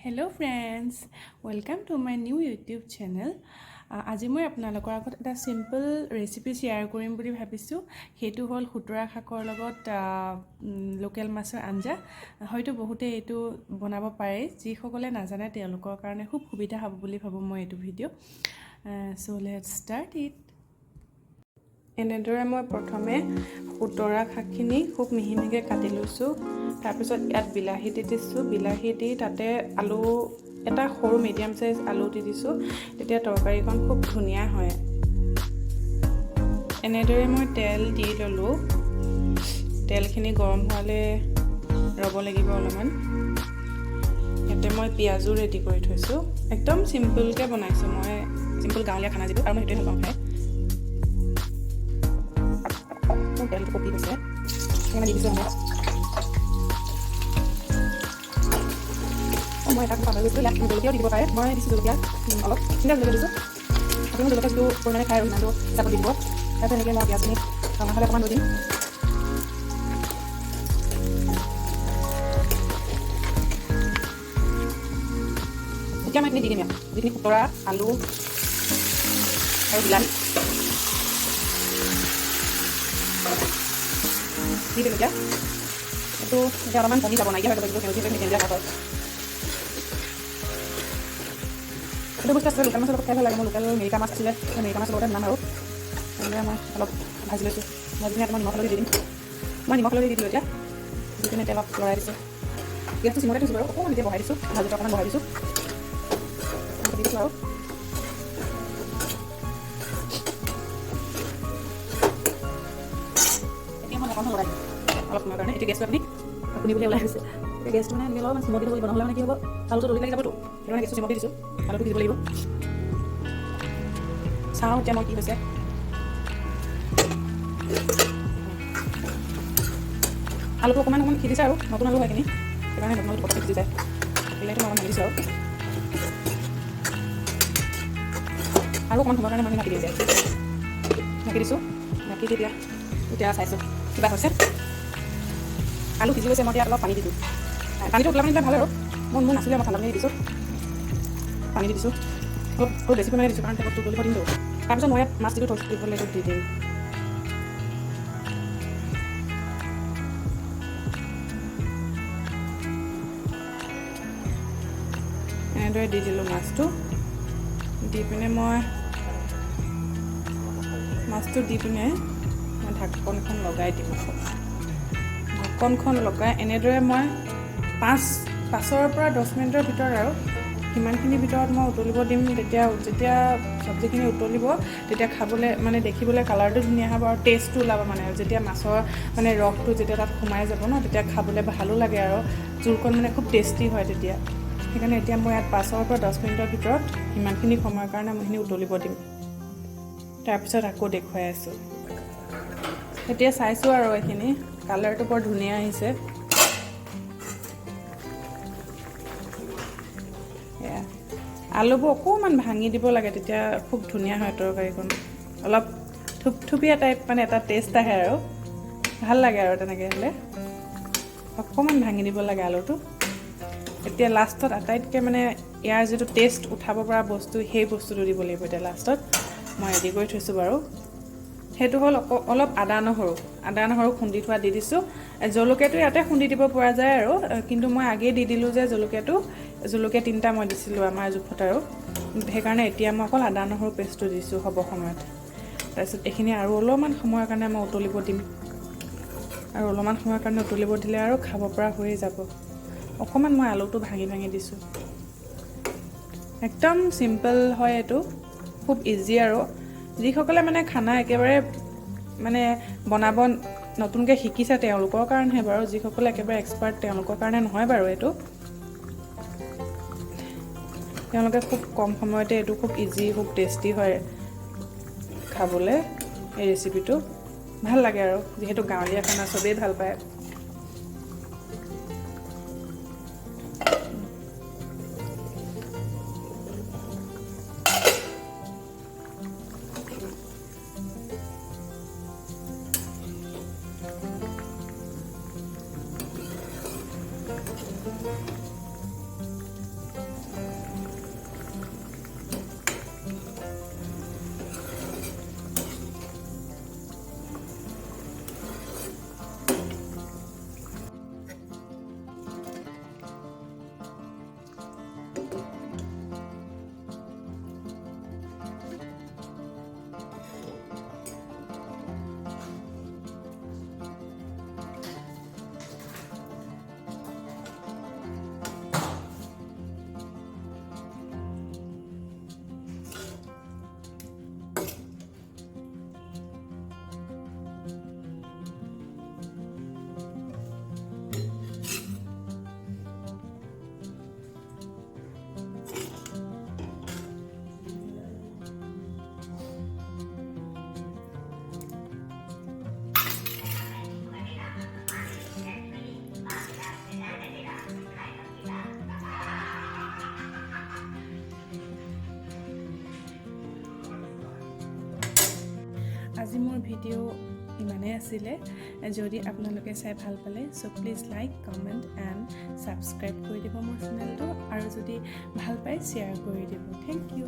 Hello friends, welcome to my new YouTube channel. আজি মই আপোনালোকৰ আগত এটা সিম্পল ৰেচিপি শেয়াৰ কৰিম বুলি ভাবিছো। হেতু হল খুতৰা শাকৰ লগত লোকেল মাছৰ আঞ্জা। হয়তো বহুতে এটো বনাব পাৰে, যি সকলে নাজানে তেওঁলোকৰ কাৰণে খুব সুবিধা হ'ব বুলি ভাবো মই এটো video. So let's start it. এনেদৰে মই প্ৰথমে খুতৰা শাকখিনি খুব মিহি মিহিকে কাটি লৈছো। তাৰ পিছত ইয়াত বিলাহী দি দিছো, বিলাহী দি তাতে আলু এটা সৰু মিডিয়াম সাইজ আলু দি দিছো, তেতিয়া তৰকাৰীখন খুব ধুনিয়া হয়। এনেদৰে মই তেল দি ললো। তেলখিনি গৰম হোৱালে ৰব লাগিব অলপমান। ইয়াতে মই পিয়াজো ৰেডি কৰি থৈছো। একদম সিম্পল কে বনাইছো মই, সিম্পল গাঁৱলীয়া খানা যেটো, আৰু মই হেতুৱে ভাল পাওঁ খাই। তেল কপি দিছে, এনে দি দিছো মই এটা কথা কৈছো, ইয়াত জলকীয়াও দিব পাৰে। মই দিছো জলকীয়া অলপ, কিনা জলকীয়া দিছো। আপুনি জলকীয়াটো পৰিমাণে খাই আৰু ইমানটো হিচাপত দিব। তাৰপিছত এনেকৈ মই পিঁয়াজখিনি ৰঙা হ'লে অকণমান দি দিম। এতিয়া মই এইখিনি দি দিম ইয়াত, যিখিনি খুতৰা, আলু আৰু বিলাহী দি দিম। এতিয়া এইটো এতিয়া অলপমান কমি যাব, নাইকিয়া হৈ যাব, কিন্তু সেউজীয়া সেউজীয়া ভাত হয়। এইটো বস্তু আছে লোকেল মাছৰ লগত খাই ভাল লাগে। মোৰ লোকেল মিৰিকা মাছ আছিলে, মিৰিকা মাছৰ লগতে বনাম আৰু এনেকৈ মই অলপ ভাজি লৈছোঁ। ভাজি পিনে অকণমান নিমখ হালধি দি দিম। মই নিমখ হালধি দি দিলোঁ। এতিয়া দি পিনে তেলত লৰাই দিছোঁ। গেছটো চিমতে থৈছোঁ বাৰু, অকণমান এতিয়া বহাই দিছোঁ। ভাজিটো অকণমান বহাই দিছোঁ, দি দিছোঁ আৰু এতিয়া মই অকণমান লৰাই দিম অলপ সময়ৰ কাৰণে। এতিয়া গেছটো আপুনি বুলি ওলাই গৈছে। এতিয়া গেছটো মানে এনেকৈ অলপমান চিমত দি দিব, নহ'লে মানে কি হ'ব, আলুটো দলি লাগি যাবতো। সেইকাৰণে গেছটো চিমত দি দিছোঁ। আলুটো সিজিব লাগিব। চাওঁ এতিয়া মই কি হৈছে। আলুটো অকণমান সিজিছে আৰু নতুন আলু হয়খিনি, সেইকাৰণে নতুন আলুটো পটককৈ সিজি যায়। বিলাহীটো মই অকণমান ভাঙি দিছোঁ আৰু অকণমান সময়ৰ কাৰণে মই ঢাকি দিওঁ। ঢাকি দিছোঁ, ঢাকি দি এতিয়া চাইছোঁ কিবা হৈছে। আলু সিজি গৈছে। মই এতিয়া অলপ পানী দি দিওঁ। পানীটো উতলাব নিদিলে ভাল আৰু মোৰ নাছিলে, মই ঠাণ্ডা পানী দি দিছোঁ। পানী দি দিছোঁ অলপ বেছি পৰিমাণে দিছোঁ, কাৰণ তেলটো উতলিব দিমতো। তাৰপিছত মই ইয়াত মাছ যিটো থৈছোঁ দিবলৈ দি দিম। এনেদৰে দি দিলোঁ মাছটো। দি পিনে মই মাছটো দি পিনে মই ঢাকনখন লগাই দিম। ঢাকনখন লগাই এনেদৰে মই 5-ৰ পৰা 10 মিনিটৰ ভিতৰত আৰু সিমানখিনিৰ ভিতৰত মই উতলিব দিম। যেতিয়া চব্জিখিনি উতলিব, তেতিয়া খাবলৈ মানে দেখিবলৈ কালাৰটো ধুনীয়া হ'ব আৰু টেষ্টটো ওলাব। মানে যেতিয়া মাছৰ মানে ৰসটো যেতিয়া তাত সোমাই যাব ন, তেতিয়া খাবলৈ ভালো লাগে আৰু জোলকণ মানে খুব টেষ্টি হয় তেতিয়া। সেইকাৰণে এতিয়া মই ইয়াত 5-ৰ পৰা 10 মিনিটৰ ভিতৰত সিমানখিনি সময়ৰ কাৰণে মই এইখিনি উতলিব দিম। তাৰপিছত আকৌ দেখুৱাই আছোঁ। এতিয়া চাইছোঁ আৰু এইখিনি কালাৰটো বৰ ধুনীয়া আহিছে। আলুবোৰ অকণমান ভাঙি দিব লাগে, তেতিয়া খুব ধুনীয়া হয় তৰকাৰীখন। অলপ থুপথুপীয়া টাইপ মানে এটা টেষ্ট আহে আৰু ভাল লাগে আৰু তেনেকৈ হ'লে। অকণমান ভাঙি দিব লাগে আলুটো। এতিয়া লাষ্টত আটাইতকৈ মানে ইয়াৰ যিটো টেষ্ট উঠাব পৰা বস্তু, সেই বস্তুটো দিব লাগিব। এতিয়া লাষ্টত মই ৰেডি কৰি থৈছোঁ বাৰু। সেইটো হ'ল অলপ আদা নহৰু খুন্দি থোৱা দি দিছোঁ। জলকীয়াটো ইয়াতে খুন্দি দিব পৰা যায় আৰু, কিন্তু মই আগেই দি দিলোঁ যে জলকীয়া 3টা মই দিছিলোঁ আমাৰ জোখত আৰু, সেইকাৰণে এতিয়া মই অকল আদা নহৰু পেষ্টটো দিছোঁ হ'ব সময়ত। তাৰপিছত এইখিনি আৰু অলপমান সময়ৰ কাৰণে মই উতলিব দিম। আৰু অলপমান সময়ৰ কাৰণে উতলিব দিলে আৰু খাব পৰা হৈয়ে যাব। অকণমান মই আলুটো ভাঙি দিছোঁ। একদম চিম্পল হয় এইটো, খুব ইজি আৰু যিসকলে মানে খানা একেবাৰে মানে বনাব নতুনকৈ শিকিছে তেওঁলোকৰ কাৰণেহে বাৰু। যিসকলে একেবাৰে এক্সপাৰ্ট তেওঁলোকৰ কাৰণে নহয় বাৰু। এইটো তেওঁলোকে খুব কম সময়তে এইটো খুব ইজি, খুব টেষ্টি হয় খাবলৈ। এই ৰেচিপিটো ভাল লাগে আৰু যিহেতু গাঁৱলীয়া খানা চবেই ভাল পায়। আজি মোৰ ভিডিঅ' ইমানেই আছিলে যদি আপোনালোকে চাই ভাল পালে so please like comment and subscribe কৰি দিব মোৰ চেনেলটো আৰু যদি ভাল পায় শ্বেয়াৰ কৰি দিব থেংক ইউ